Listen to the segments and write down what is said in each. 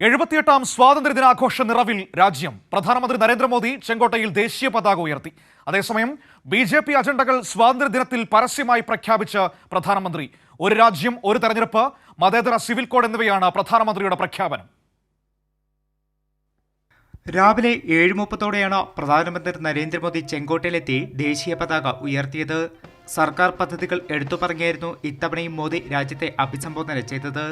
78ാം സ്വാതന്ത്ര്യദിനാഘോഷ നിറവിൽ രാജ്യം. പ്രധാനമന്ത്രി നരേന്ദ്രമോദി ചെങ്കോട്ടയിൽ ദേശീയ പതാക ഉയർത്തി. അതേസമയം BJP അജണ്ടകൾ സ്വാതന്ത്ര്യദിനത്തിൽ പരസ്യമായി പ്രഖ്യാപിച്ച പ്രധാനമന്ത്രി. ഒരു രാജ്യം ഒരു തെരഞ്ഞെടുപ്പ്, മതേതര സിവിൽ കോഡ് എന്നിവയാണ് പ്രധാനമന്ത്രിയുടെ പ്രഖ്യാപനം. രാവിലെ 7:30 പ്രധാനമന്ത്രി നരേന്ദ്രമോദി ചെങ്കോട്ടയിലെത്തി ദേശീയ പതാക ഉയർത്തിയത്. സർക്കാർ പദ്ധതികൾ എടുത്തു പറഞ്ഞായിരുന്നു ഇത്തവണയും മോദി രാജ്യത്തെ അഭിസംബോധന ചെയ്തത്.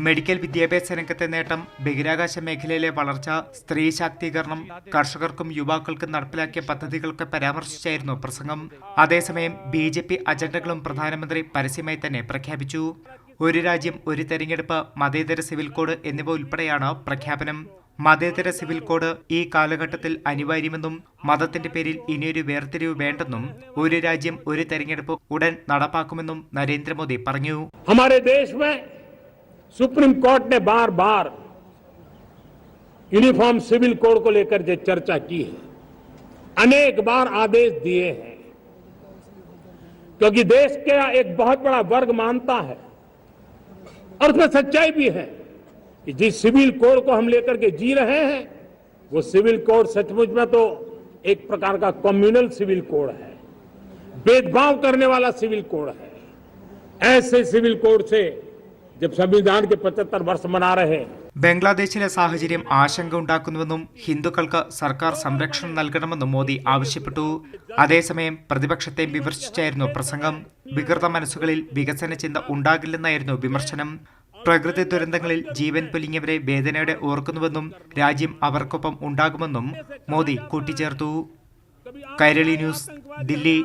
മെഡിക്കൽ വിദ്യാഭ്യാസ രംഗത്തെ നേട്ടം, ബഹിരാകാശ മേഖലയിലെ വളർച്ച, സ്ത്രീ ശാക്തീകരണം, കർഷകർക്കും യുവാക്കൾക്കും നടപ്പിലാക്കിയ പദ്ധതികളൊക്കെ പരാമർശിച്ചായിരുന്നു പ്രസംഗം. അതേസമയം BJP അജണ്ടകളും പ്രധാനമന്ത്രി പരസ്യമായി തന്നെ പ്രഖ്യാപിച്ചു. ഒരു രാജ്യം ഒരു തെരഞ്ഞെടുപ്പ്, മതേതര സിവിൽ കോഡ് എന്നിവ ഉൾപ്പെടെയാണ് പ്രഖ്യാപനം. മതേതര സിവിൽ കോഡ് ഈ കാലഘട്ടത്തിൽ അനിവാര്യമെന്നും മതത്തിന്റെ പേരിൽ ഇനിയൊരു വേർതിരിവ് വേണ്ടെന്നും ഒരു രാജ്യം ഒരു തെരഞ്ഞെടുപ്പ് ഉടൻ നടപ്പാക്കുമെന്നും നരേന്ദ്രമോദി പറഞ്ഞു. सुप्रीम कोर्ट ने बार बार यूनिफॉर्म सिविल कोड को लेकर जो चर्चा की है, अनेक बार आदेश दिए हैं, क्योंकि देश का एक बहुत बड़ा वर्ग मानता है और उसमें सच्चाई भी है कि जिस सिविल कोड को हम लेकर के जी रहे हैं वो सिविल कोड सचमुच में तो एक प्रकार का कम्युनल सिविल कोड है, भेदभाव करने वाला सिविल कोड है. ऐसे सिविल कोड से जब संविधान के 75 वर्ष मना रहे हैं. ബംഗ്ലാദേശിലെ സാഹചര്യം ആശങ്ക ഉണ്ടാക്കുന്നുവെന്നും ഹിന്ദുക്കൾക്ക് സർക്കാർ സംരക്ഷണം നൽകണമെന്നും മോദി ആവശ്യപ്പെട്ടു. അതേസമയം പ്രതിപക്ഷത്തെ വിമർശിച്ചായിരുന്നു പ്രസംഗം. വികൃത മനസ്സുകളിൽ വികസന ചിന്ത ഉണ്ടാകില്ലെന്നായിരുന്നു വിമർശനം. പ്രകൃതി ദുരന്തങ്ങളിൽ ജീവൻ പൊലിഞ്ഞവരെ വേദനയോടെ ഓർക്കുന്നുവെന്നും രാജ്യം അവർക്കൊപ്പം ഉണ്ടാകുമെന്നും മോദി കൂട്ടിച്ചേർത്തു. കൈരളി ന്യൂസ്, ദില്ലി.